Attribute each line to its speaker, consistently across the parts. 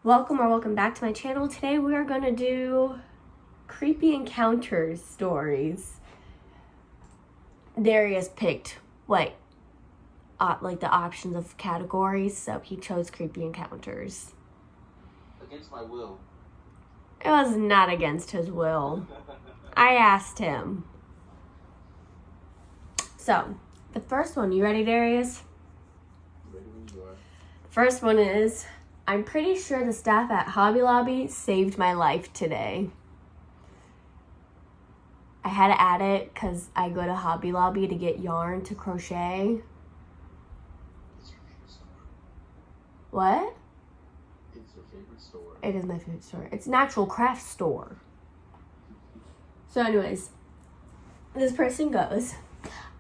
Speaker 1: Welcome back to my channel. Today we are going to do creepy encounters stories. Darius picked like the options of categories, so he chose creepy encounters.
Speaker 2: Against my will.
Speaker 1: It was not against his will. I asked him. So, the first one, you ready, Darius?
Speaker 2: Ready when you are.
Speaker 1: First one is, I'm pretty sure the staff at Hobby Lobby saved my life today. I had to add it because I go to Hobby Lobby to get yarn to crochet.
Speaker 2: It's your favorite store.
Speaker 1: What?
Speaker 2: It's your favorite store.
Speaker 1: It is my favorite store. It's an actual craft store. So anyways, this person goes,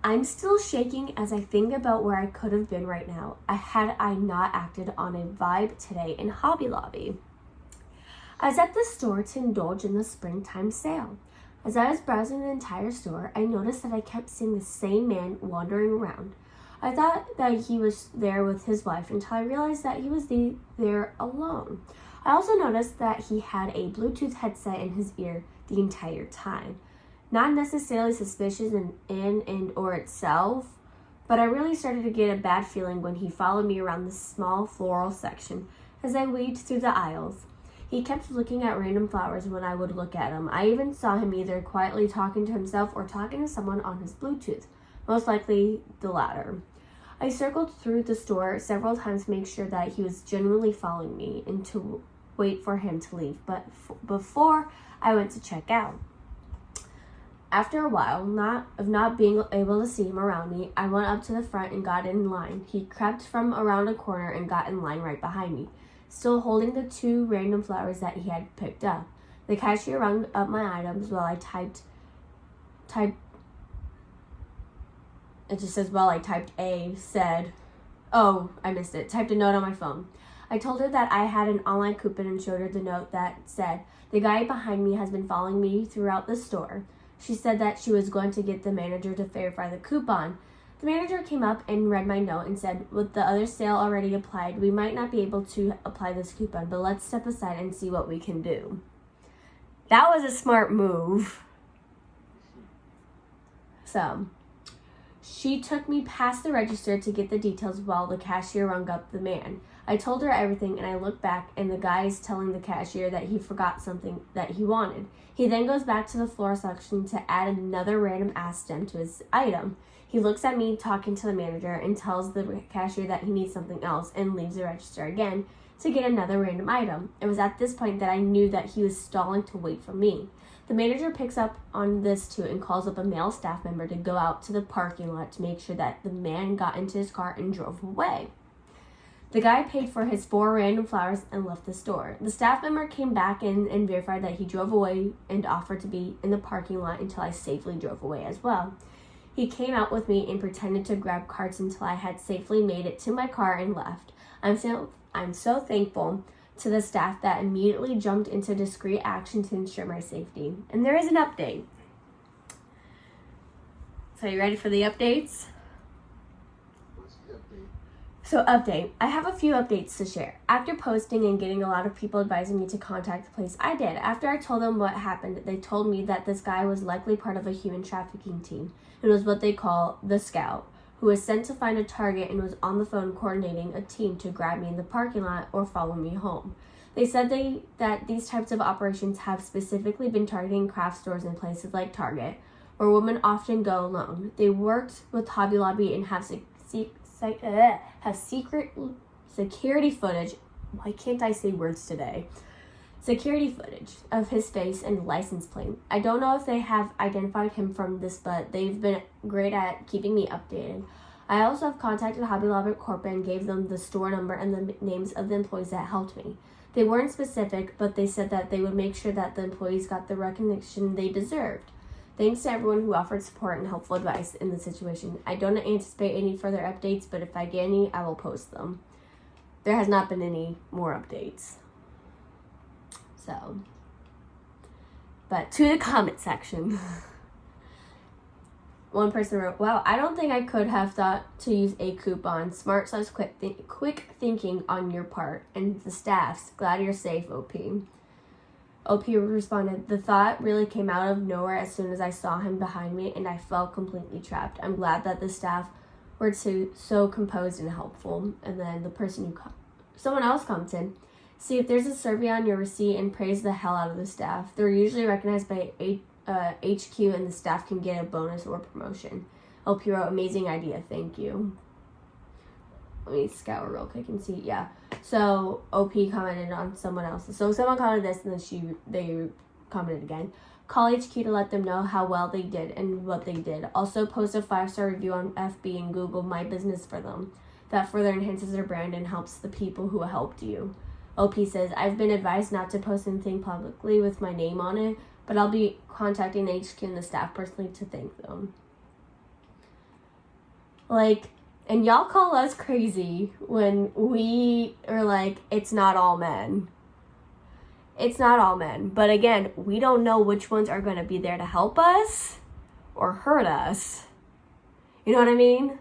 Speaker 1: I'm still shaking as I think about where I could have been right now had I not acted on a vibe today in Hobby Lobby. I was at the store to indulge in the springtime sale. As I was browsing the entire store, I noticed that I kept seeing the same man wandering around. I thought that he was there with his wife until I realized that he was there alone. I also noticed that he had a Bluetooth headset in his ear the entire time. Not necessarily suspicious in or itself, but I really started to get a bad feeling when he followed me around the small floral section as I weaved through the aisles. He kept looking at random flowers when I would look at him. I even saw him either quietly talking to himself or talking to someone on his Bluetooth, most likely the latter. I circled through the store several times to make sure that he was genuinely following me and to wait for him to leave, but before I went to check out. After a while of not being able to see him around me, I went up to the front and got in line. He crept from around a corner and got in line right behind me, still holding the two random flowers that he had picked up. The cashier rung up my items while I typed a note on my phone. I told her that I had an online coupon and showed her the note that said, the guy behind me has been following me throughout the store. She said that she was going to get the manager to verify the coupon. The manager came up and read my note and said, with the other sale already applied, we might not be able to apply this coupon, but let's step aside and see what we can do. That was a smart move. So, she took me past the register to get the details while the cashier rung up the man. I told her everything and I looked back and the guy is telling the cashier that he forgot something that he wanted. He then goes back to the floor section to add another random ass stem to his item. He looks at me talking to the manager and tells the cashier that he needs something else and leaves the register again to get another random item. It was at this point that I knew that he was stalling to wait for me. The manager picks up on this too and calls up a male staff member to go out to the parking lot to make sure that the man got into his car and drove away. The guy paid for his 4 random flowers and left the store. The staff member came back in and verified that he drove away and offered to be in the parking lot until I safely drove away as well. He came out with me and pretended to grab carts until I had safely made it to my car and left. I'm so thankful to the staff that immediately jumped into discreet action to ensure my safety. And there is an update. So you ready for the updates?
Speaker 2: What's the update?
Speaker 1: So update. I have a few updates to share. After posting and getting a lot of people advising me to contact the police, I did. After I told them what happened, they told me that this guy was likely part of a human trafficking team. It was what they call the Scout, who was sent to find a target and was on the phone coordinating a team to grab me in the parking lot or follow me home. They said that these types of operations have specifically been targeting craft stores in places like Target, where women often go alone. They worked with Hobby Lobby and have secret security footage. Why can't I say words today? Security footage of his face and license plate. I don't know if they have identified him from this, but they've been great at keeping me updated. I also have contacted Hobby Lobby Corporate and gave them the store number and the names of the employees that helped me. They weren't specific, but they said that they would make sure that the employees got the recognition they deserved. Thanks to everyone who offered support and helpful advice in the situation. I don't anticipate any further updates, but if I get any, I will post them. There has not been any more updates. So, but to the comment section. one person wrote, wow, I don't think I could have thought to use a coupon. Smart / quick thinking on your part. And the staff's, glad you're safe, OP. OP responded, the thought really came out of nowhere as soon as I saw him behind me and I felt completely trapped. I'm glad that the staff were so composed and helpful. And then the person someone else commented, see if there's a survey on your receipt and praise the hell out of the staff. They're usually recognized by HQ and the staff can get a bonus or promotion. LP wrote, amazing idea, thank you. Let me scour real quick and see. Yeah. So OP commented on someone else's. So someone commented this and then they commented again. Call HQ to let them know how well they did and what they did. Also post a 5-star review on FB and Google My Business for them. That further enhances their brand and helps the people who helped you. OP says, I've been advised not to post anything publicly with my name on it, but I'll be contacting HQ and the staff personally to thank them. Like, and y'all call us crazy when we are like, it's not all men. It's not all men. But again, we don't know which ones are going to be there to help us or hurt us. You know what I mean?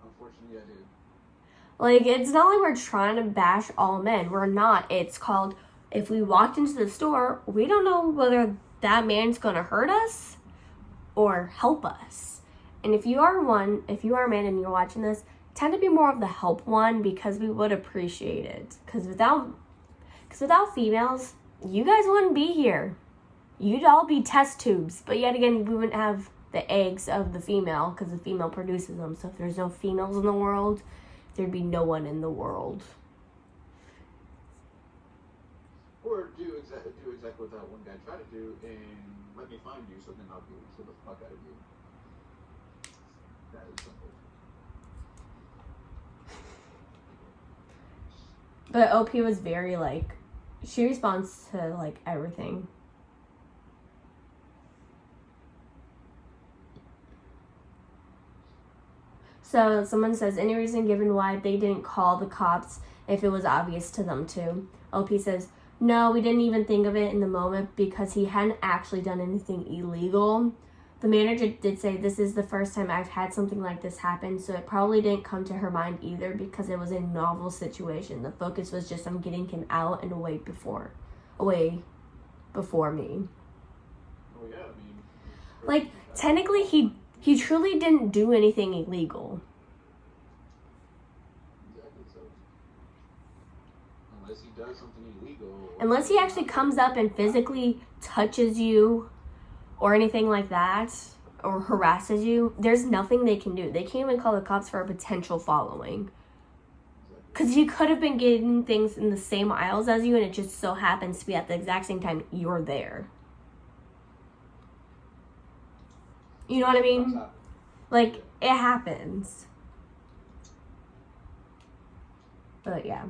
Speaker 2: Unfortunately, I do.
Speaker 1: Like, it's not like we're trying to bash all men. We're not. It's called, if we walked into the store, we don't know whether that man's going to hurt us or help us. And if you are a man and you're watching this, tend to be more of the help one because we would appreciate it. Because without females, you guys wouldn't be here. You'd all be test tubes. But yet again, we wouldn't have the eggs of the female because the female produces them. So if there's no females in the world, there'd be no one in the world.
Speaker 2: Or do exactly what that one guy tried to do and let me find you so then I'll kill the fuck out of you. That is simple.
Speaker 1: But OP was very like, she responds to like everything. So someone says, any reason given why they didn't call the cops if it was obvious to them too? OP says, no, we didn't even think of it in the moment because he hadn't actually done anything illegal. The manager did say, this is the first time I've had something like this happen, so it probably didn't come to her mind either because it was a novel situation. The focus was just on getting him out and away before me.
Speaker 2: Oh yeah, I mean,
Speaker 1: Like, technically, he truly didn't do anything illegal.
Speaker 2: exactly so. Unless he does something illegal.
Speaker 1: Unless he actually comes up and physically touches you or anything like that, or harasses you, there's nothing they can do. They can't even call the cops for a potential following. Because you could have been getting things in the same aisles as you, and it just so happens to be at the exact same time you're there. You know what I mean? Like, it happens. But yeah.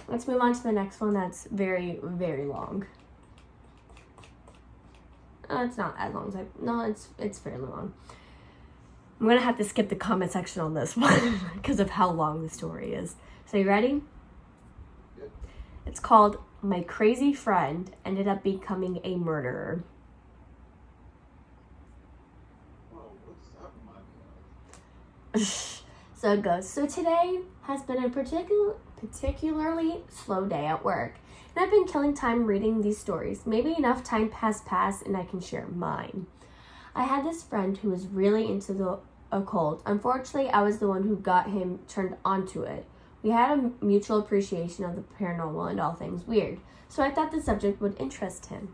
Speaker 1: Let's move on to the next one that's very, very long. It's not as long as it's fairly long. I'm going to have to skip the comment section on this one because of how long the story is. So you ready?
Speaker 2: Yep.
Speaker 1: It's called My Crazy Friend Ended Up Becoming a Murderer.
Speaker 2: Whoa, what's that remind me of?
Speaker 1: So it goes. So today has been a particularly slow day at work. And I've been killing time reading these stories. Maybe enough time has passed and I can share mine. I had this friend who was really into the occult. Unfortunately, I was the one who got him turned onto it. We had a mutual appreciation of the paranormal and all things weird, so I thought the subject would interest him.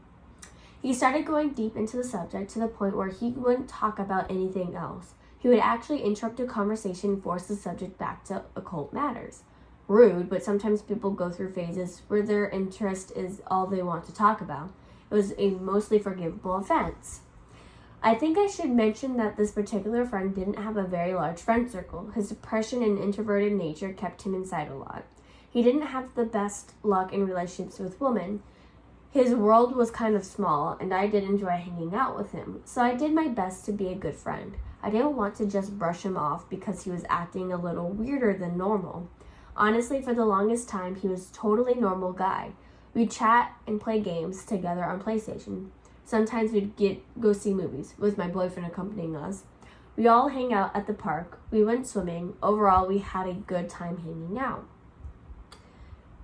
Speaker 1: He started going deep into the subject to the point where he wouldn't talk about anything else. He would actually interrupt a conversation and force the subject back to occult matters. Rude, but sometimes people go through phases where their interest is all they want to talk about. It was a mostly forgivable offense. I think I should mention that this particular friend didn't have a very large friend circle. His depression and introverted nature kept him inside a lot. He didn't have the best luck in relationships with women. His world was kind of small, and I did enjoy hanging out with him, so I did my best to be a good friend. I didn't want to just brush him off because he was acting a little weirder than normal. Honestly, for the longest time, he was a totally normal guy. We'd chat and play games together on PlayStation. Sometimes we'd go see movies, with my boyfriend accompanying us. We all hang out at the park. We went swimming. Overall, we had a good time hanging out.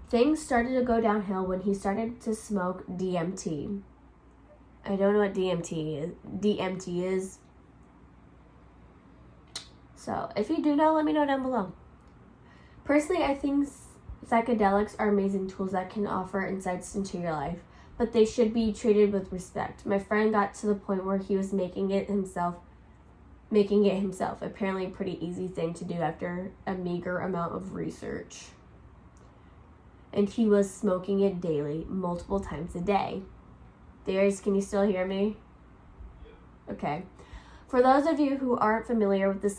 Speaker 1: Things started to go downhill when he started to smoke DMT. I don't know what DMT is. So, if you do know, let me know down below. Personally, I think psychedelics are amazing tools that can offer insights into your life, but they should be treated with respect. My friend got to the point where he was making it himself. Apparently a pretty easy thing to do after a meager amount of research. And he was smoking it daily, multiple times a day. Darius, can you still hear me? Okay. For those of you who aren't familiar with the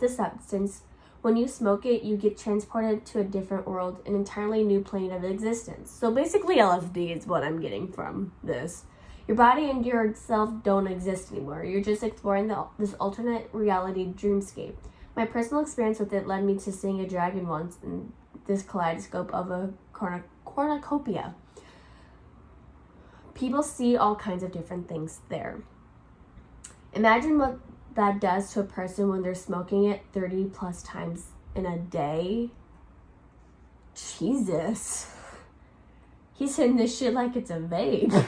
Speaker 1: substance, when you smoke it, you get transported to a different world, an entirely new plane of existence. So basically LSD is what I'm getting from this. Your body and yourself don't exist anymore. You're just exploring this alternate reality dreamscape. My personal experience with it led me to seeing a dragon once in this kaleidoscope of a cornucopia. People see all kinds of different things there. Imagine what that does to a person when they're smoking it 30 plus times in a day. Jesus. He's hitting this shit like it's a vape.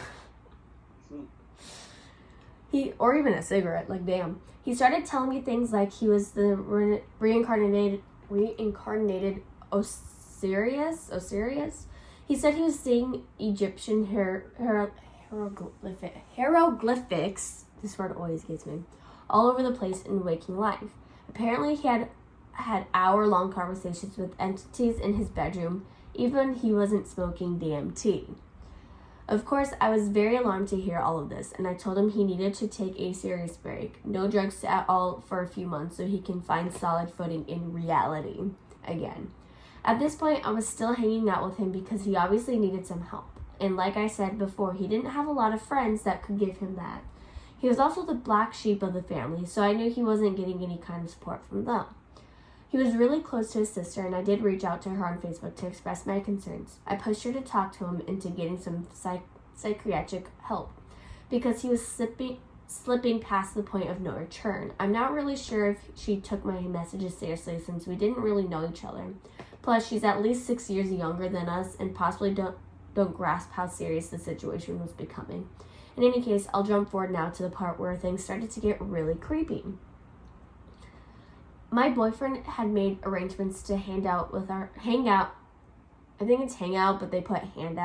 Speaker 1: Or even a cigarette, like damn. He started telling me things like he was the reincarnated Osiris. He said he was seeing Egyptian hieroglyphics, this word always gets me, all over the place in waking life. Apparently he had hour-long conversations with entities in his bedroom, even he wasn't smoking DMT. Of course, I was very alarmed to hear all of this, and I told him he needed to take a serious break. No drugs at all for a few months so he can find solid footing in reality again. At this point, I was still hanging out with him because he obviously needed some help. And like I said before, he didn't have a lot of friends that could give him that. He was also the black sheep of the family, so I knew he wasn't getting any kind of support from them. He was really close to his sister, and I did reach out to her on Facebook to express my concerns. I pushed her to talk to him into getting some psychiatric help because he was slipping past the point of no return. I'm not really sure if she took my messages seriously since we didn't really know each other. Plus, she's at least 6 years younger than us and possibly don't grasp how serious the situation was becoming. In any case, I'll jump forward now to the part where things started to get really creepy. My boyfriend had made arrangements to hang out, but they put hang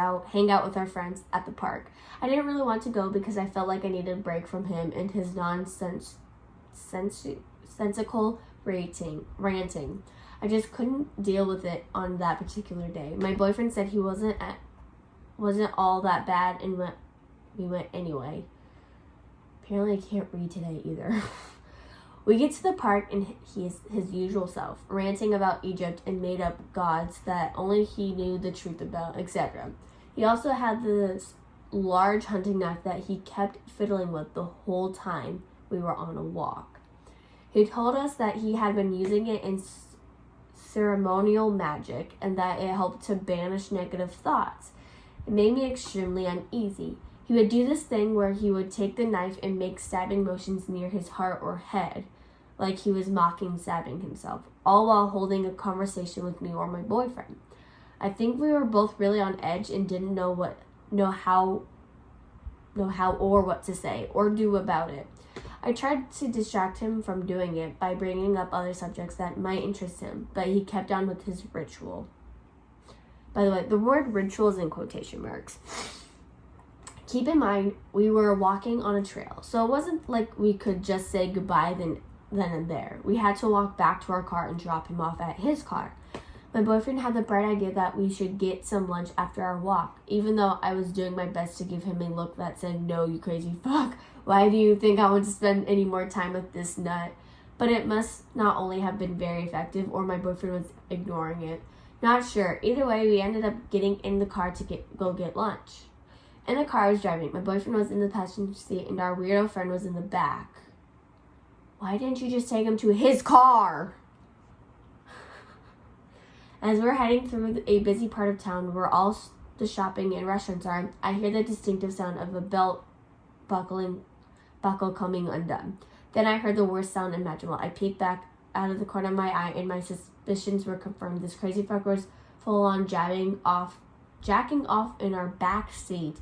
Speaker 1: out with our friends at the park. I didn't really want to go because I felt like I needed a break from him and his nonsensical ranting. I just couldn't deal with it on that particular day. My boyfriend said he wasn't all that bad, and we went anyway. Apparently I can't read today either. We get to the park and he's his usual self, ranting about Egypt and made up gods that only he knew the truth about, etc. He also had this large hunting knife that he kept fiddling with the whole time we were on a walk. He told us that he had been using it in ceremonial magic and that it helped to banish negative thoughts. It made me extremely uneasy. He would do this thing where he would take the knife and make stabbing motions near his heart or head, like he was mocking stabbing himself, all while holding a conversation with me or my boyfriend. I think we were both really on edge and didn't know how or what to say or do about it. I tried to distract him from doing it by bringing up other subjects that might interest him, but he kept on with his ritual. By the way, the word ritual is in quotation marks. Keep in mind, we were walking on a trail, so it wasn't like we could just say goodbye then and there. We had to walk back to our car and drop him off at his car. My boyfriend had the bright idea that we should get some lunch after our walk, even though I was doing my best to give him a look that said, "No, you crazy fuck. Why do you think I want to spend any more time with this nut?" But it must not only have been very effective, or my boyfriend was ignoring it. Not sure. Either way, we ended up getting in the car to go get lunch. In the car I was driving, my boyfriend was in the passenger seat and our weirdo friend was in the back. Why didn't you just take him to his car? As we're heading through a busy part of town, we're all the shopping and restaurants are, I hear the distinctive sound of a belt buckle coming undone. Then I heard the worst sound imaginable. I peeked back out of the corner of my eye, and my suspicions were confirmed. This crazy fucker was full on jacking off in our back seat.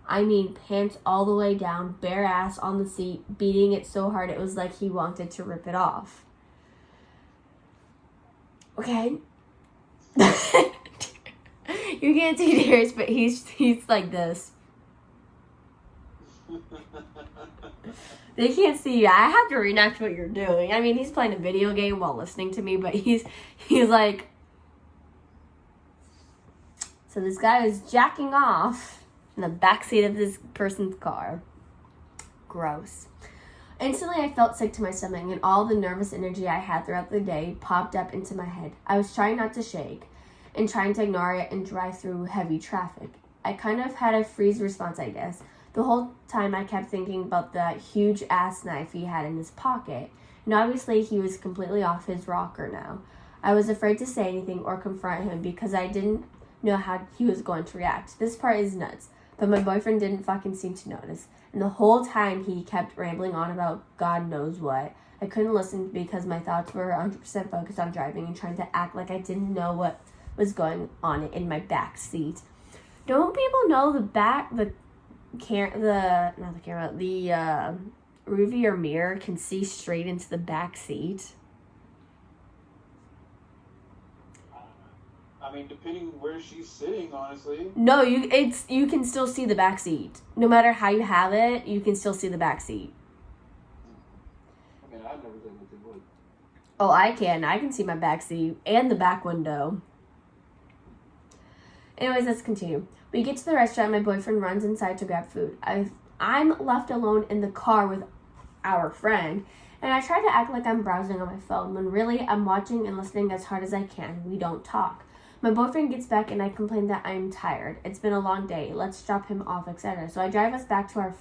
Speaker 1: I mean, pants all the way down, bare ass on the seat, beating it so hard it was like he wanted to rip it off. Okay? You can't see Darius, but he's like this. They can't see you. I have to reenact what you're doing. I mean, he's playing a video game while listening to me, but he's like... So this guy was jacking off in the backseat of this person's car. Gross. Instantly, I felt sick to my stomach, and all the nervous energy I had throughout the day popped up into my head. I was trying not to shake and trying to ignore it and drive through heavy traffic. I kind of had a freeze response, I guess. The whole time I kept thinking about that huge ass knife he had in his pocket, and obviously he was completely off his rocker now. I was afraid to say anything or confront him because I didn't know how he was going to react. This part is nuts, but my boyfriend didn't fucking seem to notice. And the whole time he kept rambling on about God knows what. I couldn't listen because my thoughts were 100% focused on driving and trying to act like I didn't know what was going on in my back seat. Don't people know the rearview mirror can see straight into the back seat?
Speaker 2: I mean, depending where she's sitting, honestly.
Speaker 1: No, you can still see the back seat. No matter how you have it, you can still see the back seat.
Speaker 2: I mean, I've never done what they would.
Speaker 1: Oh, I can. I can see my back seat and the back window. Anyways, let's continue. We get to the restaurant. My boyfriend runs inside to grab food. I'm left alone in the car with our friend, and I try to act like I'm browsing on my phone when really I'm watching and listening as hard as I can. We don't talk. My boyfriend gets back and I complain that I'm tired. It's been a long day. Let's drop him off, etc. So I drive us back to our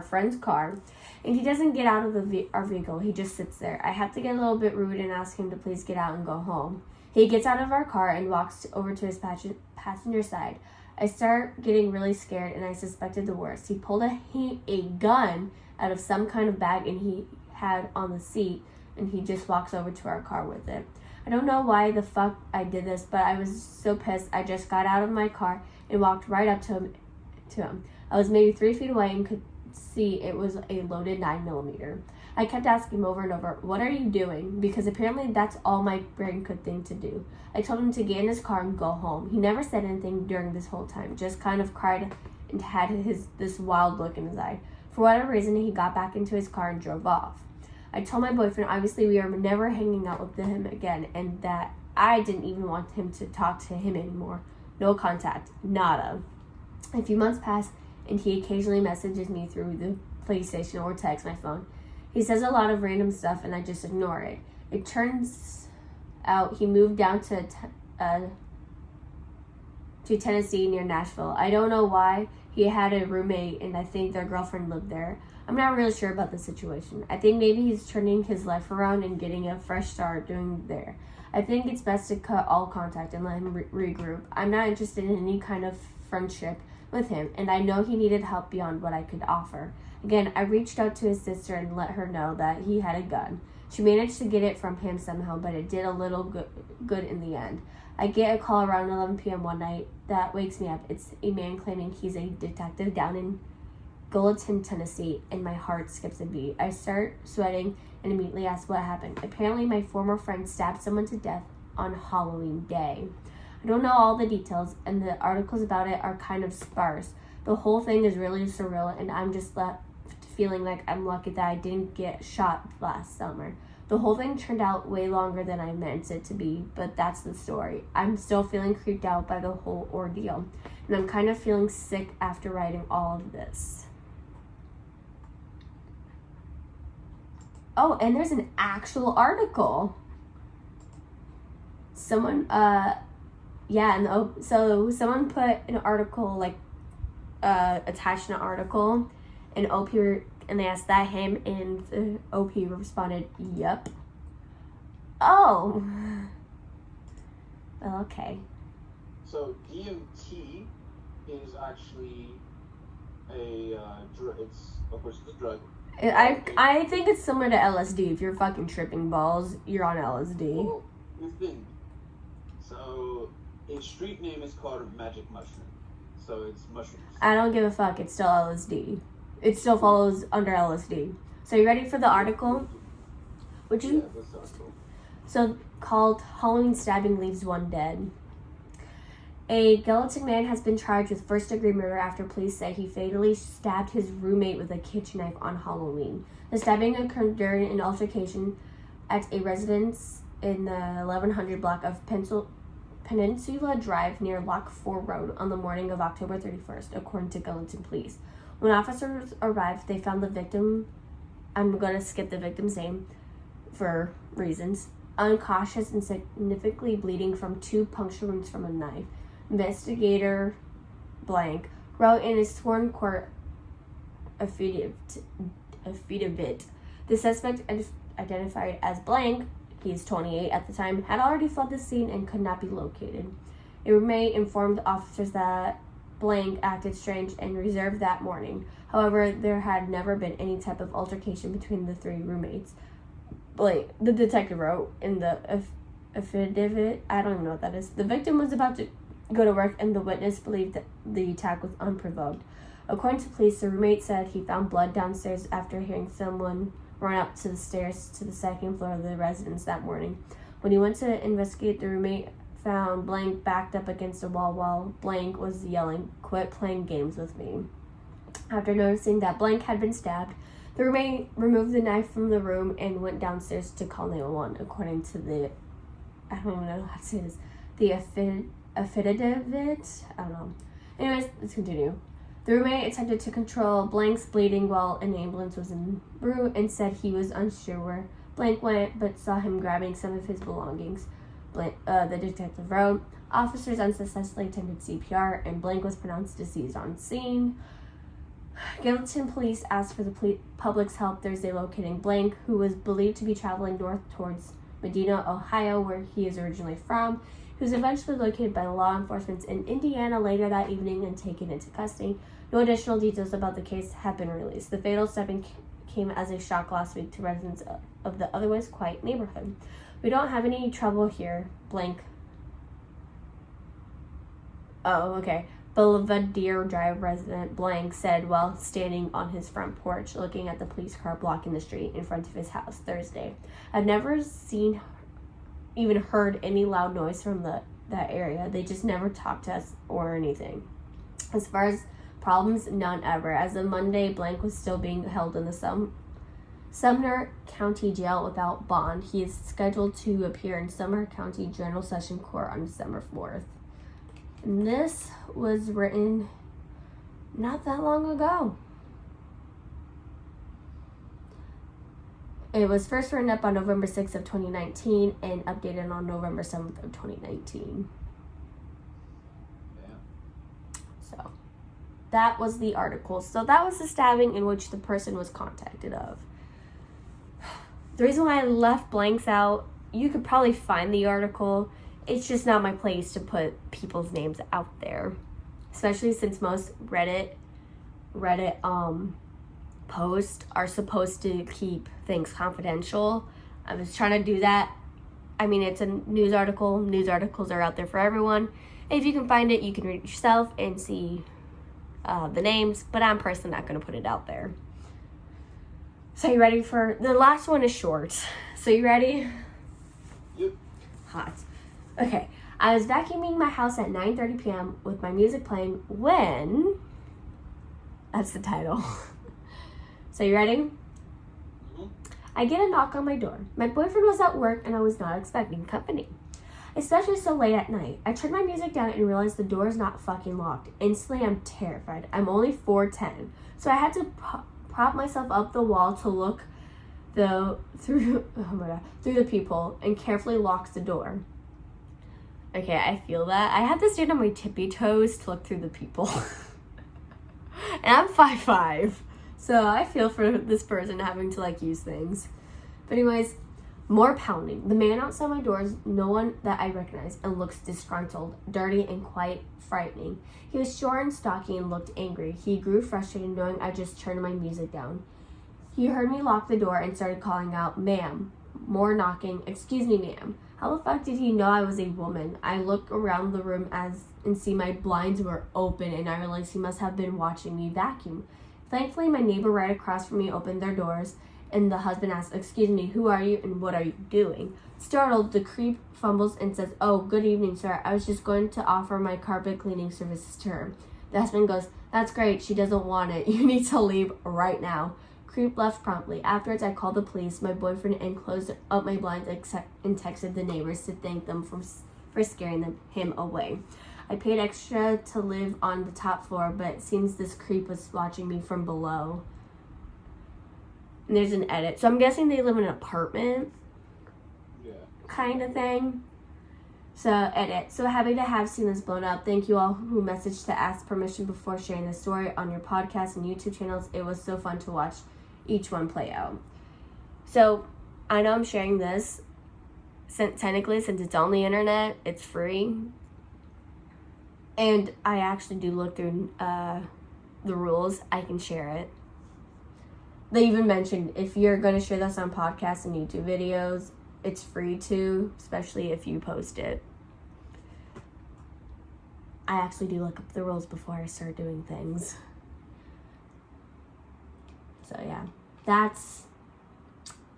Speaker 1: friend's car, and he doesn't get out of our vehicle. He just sits there. I have to get a little bit rude and ask him to please get out and go home. He gets out of our car and walks over to his passenger side. I start getting really scared, and I suspected the worst. He pulled a gun out of some kind of bag and he had on the seat, and he just walks over to our car with it. I don't know why the fuck I did this, but I was so pissed. I just got out of my car and walked right up to him. I was maybe 3 feet away and could see it was a loaded 9mm. I kept asking him over and over, "What are you doing?" Because apparently that's all my brain could think to do. I told him to get in his car and go home. He never said anything during this whole time, just kind of cried and had this wild look in his eye. For whatever reason, he got back into his car and drove off. I told my boyfriend obviously we are never hanging out with him again, and that I didn't even want him to talk to him anymore. No contact. Nada. A few months pass, and he occasionally messages me through the PlayStation or texts my phone. He says a lot of random stuff, and I just ignore it. It turns out he moved down to Tennessee near Nashville. I don't know why. He had a roommate, and I think their girlfriend lived there. I'm not really sure about the situation. I think maybe he's turning his life around and getting a fresh start doing there. I think it's best to cut all contact and let him regroup. I'm not interested in any kind of friendship with him, and I know he needed help beyond what I could offer. Again, I reached out to his sister and let her know that he had a gun. She managed to get it from him somehow, but it did a little good in the end. I get a call around 11 p.m. one night that wakes me up. It's a man claiming he's a detective down in Gallatin, Tennessee, and my heart skips a beat. I start sweating and immediately ask what happened. Apparently, my former friend stabbed someone to death on Halloween Day. I don't know all the details, and the articles about it are kind of sparse. The whole thing is really surreal, and I'm just left feeling like I'm lucky that I didn't get shot last summer. The whole thing turned out way longer than I meant it to be, but that's the story. I'm still feeling creeped out by the whole ordeal, and I'm kind of feeling sick after writing all of this. Oh, and there's an actual article. Someone, so someone put an article, attached an article, and OP, and they asked that him, and the OP responded, "Yep." Oh. Okay.
Speaker 2: So DMT is actually a drug. It's of course it's a drug.
Speaker 1: I think it's similar to LSD. If you're fucking tripping balls, you're on LSD.
Speaker 2: Well, the thing. So its street name is called magic mushroom. So it's mushrooms.
Speaker 1: I don't give a fuck. It's still LSD. It still follows under LSD. So you ready for the article?
Speaker 2: Yeah, that's the article.
Speaker 1: So called Halloween Stabbing Leaves One Dead. A Gallatin man has been charged with first-degree murder after police say he fatally stabbed his roommate with a kitchen knife on Halloween. The stabbing occurred during an altercation at a residence in the 1100 block of Peninsula Drive near Lock 4 Road on the morning of October 31st, according to Gallatin police. When officers arrived, they found the victim, I'm going to skip the victim's name for reasons, unconscious and significantly bleeding from 2 puncture wounds from a knife. Investigator blank wrote in his sworn court affidavit. The suspect, identified as blank, he is 28 at the time, had already fled the scene and could not be located. A roommate informed officers that blank acted strange and reserved that morning. However, there had never been any type of altercation between the 3 roommates. Blank, the detective wrote in the affidavit, I don't even know what that is. The victim was about to go to work and the witness believed that the attack was unprovoked. According to police, the roommate said he found blood downstairs after hearing someone run up to the stairs to the 2nd floor of the residence that morning. When he went to investigate, the roommate found blank backed up against a wall while blank was yelling, "Quit playing games with me." After noticing that blank had been stabbed, the roommate removed the knife from the room and went downstairs to call 911, according to the, I don't know how to say this, the affidavit? I don't know. Anyways, let's continue. The roommate attempted to control blank's bleeding while an ambulance was en route and said he was unsure where blank went, but saw him grabbing some of his belongings. The detective wrote, officers unsuccessfully attempted CPR and blank was pronounced deceased on scene. Gallatin police asked for the public's help Thursday locating blank, who was believed to be traveling north towards Medina, Ohio, where he is originally from. He was eventually located by law enforcement in Indiana later that evening and taken into custody. No additional details about the case have been released. The fatal stabbing came as a shock last week to residents of the otherwise quiet neighborhood. We don't have any trouble here, blank. Oh, okay. Belvedere Drive resident blank said while standing on his front porch looking at the police car blocking the street in front of his house Thursday. I've never even heard any loud noise from that area. They just never talked to us or anything. As far as problems, none ever. As of Monday, blank was still being held in the Sumner County Jail without bond. He is scheduled to appear in Sumner County General Session Court on December 4th. And this was written not that long ago. It was first written up on November 6th of 2019 and updated on November 7th of 2019.
Speaker 2: Yeah.
Speaker 1: So that was the article. So that was the stabbing in which the person was contacted of. The reason why I left blanks out, you could probably find the article. It's just not my place to put people's names out there. Especially since most Reddit posts are supposed to keep things confidential. I was trying to do that. I mean, it's a news article. News articles are out there for everyone. If you can find it, you can read it yourself and see the names. But I'm personally not going to put it out there. So you ready for... The last one is short. So you ready?
Speaker 2: Yep.
Speaker 1: Hot. Okay. I was vacuuming my house at 9:30 p.m. with my music playing when... That's the title. So you ready?
Speaker 2: Mm-hmm.
Speaker 1: I get a knock on my door. My boyfriend was at work and I was not expecting company. Especially so late at night. I turned my music down and realized the door is not fucking locked. Instantly, I'm terrified. I'm only 4'10", so I had to prop myself up the wall to look through the peephole and carefully lock the door. Okay, I feel that. I had to stand on my tippy toes to look through the peephole. And I'm 5'5", so I feel for this person having to use things. But anyways, More pounding. The man outside my door is no one that I recognize and looks disgruntled, dirty, and quite frightening. He was short and stocky and looked angry. He grew frustrated knowing I just turned my music down. He heard me lock the door and started calling out, "Ma'am." More knocking. "Excuse me, ma'am." How the fuck did he know I was a woman? I look around the room and see my blinds were open, and I realized he must have been watching me vacuum. Thankfully, my neighbor right across from me opened their doors, and the husband asked, "Excuse me, who are you and what are you doing?" Startled, the creep fumbles and says, "Oh, good evening, sir. I was just going to offer my carpet cleaning services to her." The husband goes, "That's great. She doesn't want it. You need to leave right now." Creep left promptly. Afterwards, I called the police, my boyfriend, and closed up my blinds and texted the neighbors to thank them for scaring him away. I paid extra to live on the top floor, but it seems this creep was watching me from below. And there's an edit. So I'm guessing they live in an apartment.
Speaker 2: Yeah.
Speaker 1: Kind of thing. So, edit. So happy to have seen this blown up. Thank you all who messaged to ask permission before sharing the story on your podcast and YouTube channels. It was so fun to watch each one play out. So, I know I'm sharing this. Technically, since it's on the internet, it's free. And I actually do look through the rules. I can share it. They even mentioned if you're going to share this on podcasts and YouTube videos, it's free to, especially if you post it. I actually do look up the rules before I start doing things. So yeah, that's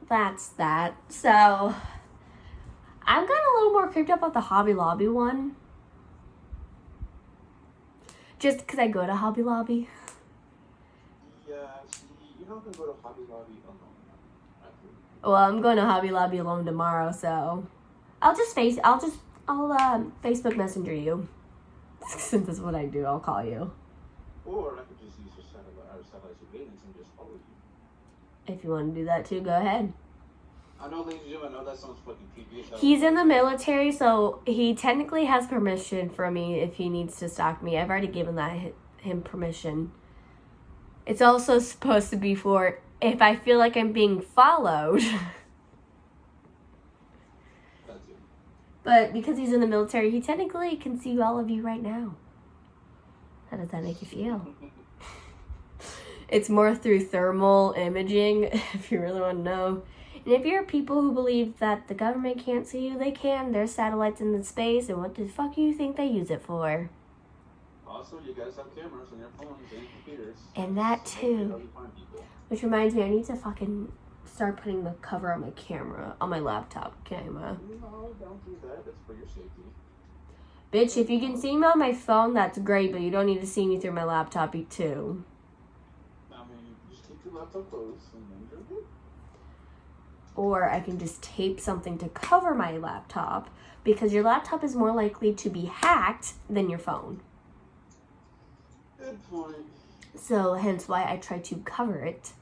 Speaker 1: that. So I've gotten a little more creeped up about the Hobby Lobby one. Just because I go to Hobby Lobby.
Speaker 2: Yeah, see, you're not gonna go to Hobby Lobby alone.
Speaker 1: Well, I'm going to Hobby Lobby alone tomorrow, so I'll Facebook Messenger you. Since that's what I do, I'll call you.
Speaker 2: Or I could just use your satellite surveillance and just follow you.
Speaker 1: If you want to do that too, go ahead.
Speaker 2: I know, ladies and gentlemen, I know that sounds fucking creepy as hell.
Speaker 1: He's in the military, so he technically has permission from me if he needs to stalk me. I've already given him permission. It's also supposed to be for if I feel like I'm being followed.
Speaker 2: That's it.
Speaker 1: But because he's in the military, he technically can see all of you right now. How does that make you feel? It's more through thermal imaging, if you really want to know. And if you're people who believe that the government can't see you, they can. There's satellites in the space, and what the fuck do you think they use it for?
Speaker 2: Also, you guys have cameras on your phones and computers.
Speaker 1: And that too. Which reminds me, I need to fucking start putting the cover on my camera, on my laptop camera.
Speaker 2: No, don't do that. That's for your safety.
Speaker 1: Bitch, if you can see me on my phone, that's great, but you don't need to see me through my laptop too.
Speaker 2: I mean, just keep your laptop closed and then you're good.
Speaker 1: Or I can just tape something to cover my laptop, because your laptop is more likely to be hacked than your phone.
Speaker 2: Good point.
Speaker 1: So hence why I try to cover it.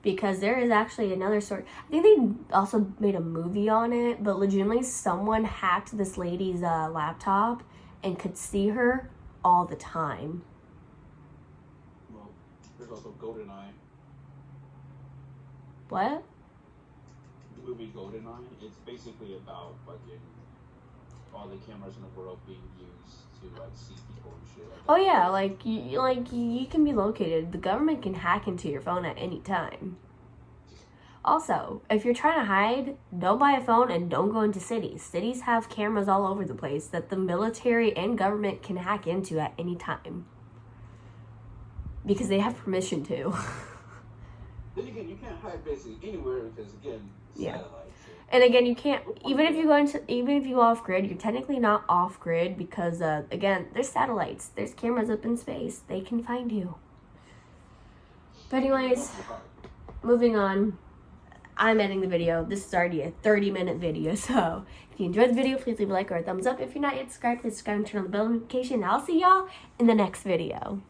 Speaker 1: Because there is actually another story. I think they also made a movie on it, but legitimately someone hacked this lady's laptop and could see her all the time.
Speaker 2: Well, there's also GoldenEye.
Speaker 1: What?
Speaker 2: The movie GoldenEye. It's basically about fucking all the cameras in the world being used to like see people and shit.
Speaker 1: Oh yeah, like you can be located. The government can hack into your phone at any time. Also, if you're trying to hide, don't buy a phone and don't go into cities. Cities have cameras all over the place that the military and government can hack into at any time. Because they have permission to.
Speaker 2: Then again, you can't hide basically anywhere because again, satellites.
Speaker 1: And again, you can't, even if you go off grid, you're technically not off grid because again, there's satellites, there's cameras up in space, they can find you. But anyways, moving on. I'm editing the video. This is already a 30-minute video, so if you enjoyed the video, please leave a like or a thumbs up. If you're not yet subscribed, please subscribe and turn on the bell notification. I'll see y'all in the next video.